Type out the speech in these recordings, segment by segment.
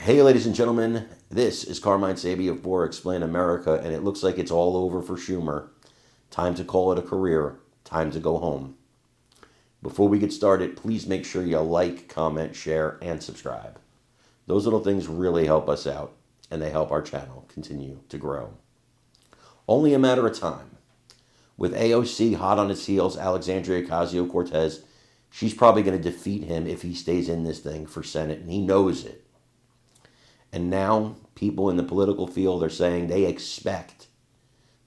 Hey, ladies and gentlemen, this is Carmine Sabia of For Explain America, and it looks like it's all over for Schumer. Time to call it a career. Time to go home. Before we get started, please make sure you like, comment, share, and subscribe. Those little things really help us out, and they help our channel continue to grow. Only a matter of time. With AOC hot on its heels, Alexandria Ocasio-Cortez, she's probably going to defeat him if he stays in this thing for Senate, and he knows it. And now people in the political field are saying they expect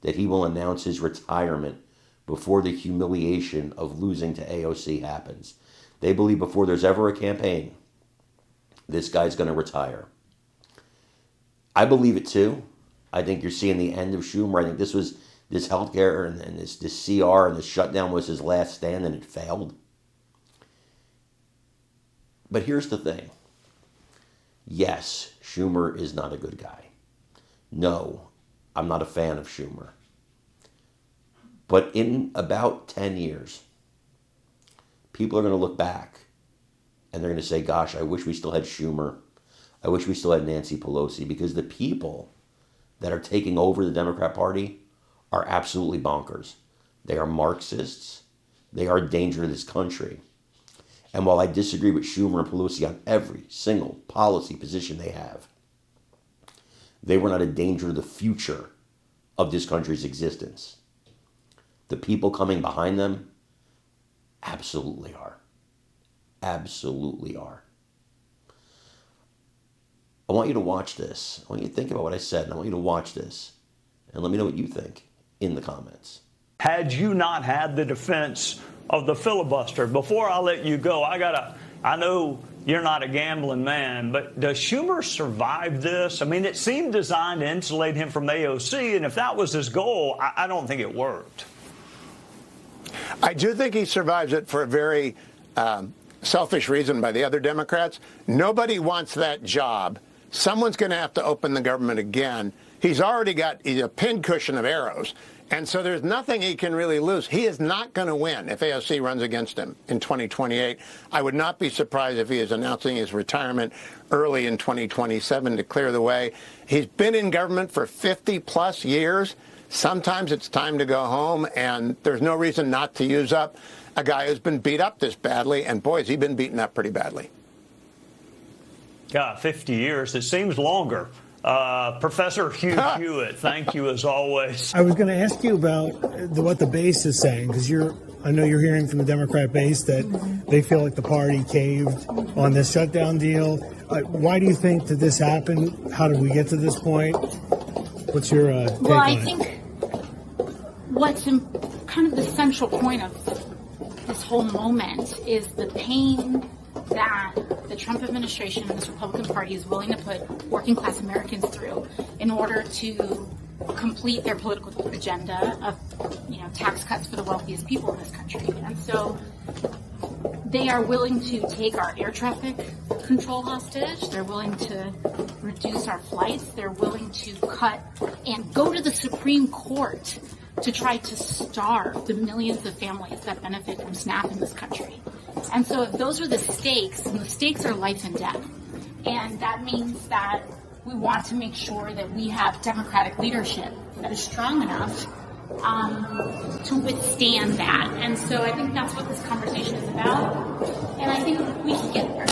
that he will announce his retirement before the humiliation of losing to AOC happens. They believe before there's ever a campaign, this guy's going to retire. I believe it too. I think you're seeing the end of Schumer. I think this healthcare and this CR and this shutdown was his last stand and it failed. But here's the thing. Yes, Schumer is not a good guy. No, I'm not a fan of Schumer. But in about 10 years, people are going to look back and they're going to say, gosh, I wish we still had Schumer. I wish we still had Nancy Pelosi, because the people that are taking over the Democrat Party are absolutely bonkers. They are Marxists. They are a danger to this country. And while I disagree with Schumer and Pelosi on every single policy position they have, they were not a danger to the future of this country's existence. The people coming behind them absolutely are. Absolutely are. I want you to watch this. I want you to think about what I said, and I want you to watch this. And let me know what you think in the comments. Had you not had the defense of the filibuster, before I let you go, I know you're not a gambling man, but does Schumer survive this? I mean, it seemed designed to insulate him from AOC, and if that was his goal, I don't think it worked. I do think he survives it for a very selfish reason by the other Democrats. Nobody wants that job. Someone's going to have to open the government again. He's already got a pincushion of arrows. And so there's nothing he can really lose. He is not going to win if AOC runs against him in 2028. I would not be surprised if he is announcing his retirement early in 2027 to clear the way. He's been in government for 50-plus years. Sometimes it's time to go home, and there's no reason not to use up a guy who's been beat up this badly. And, boy, has he been beaten up pretty badly. Yeah, 50 years. It seems longer. Professor Hugh Hewitt, thank you as always. I was going to ask you about what the base is saying, because I know you're hearing from the Democrat base that they feel like the party caved on this shutdown deal. Why do you think that this happened? How did we get to this point? What's your take on it? Well, I think what's kind of the central point of this whole moment is the pain that the Trump administration and this Republican Party is willing to put working class Americans through in order to complete their political agenda of, tax cuts for the wealthiest people in this country. And so they are willing to take our air traffic control hostage. They're willing to reduce our flights. They're willing to cut and go to the Supreme Court to try to starve the millions of families that benefit from SNAP in this country. And so if those are the stakes, and the stakes are life and death, and that means that we want to make sure that we have Democratic leadership that is strong enough to withstand that. And so I think that's what this conversation is about, and I think we can get there.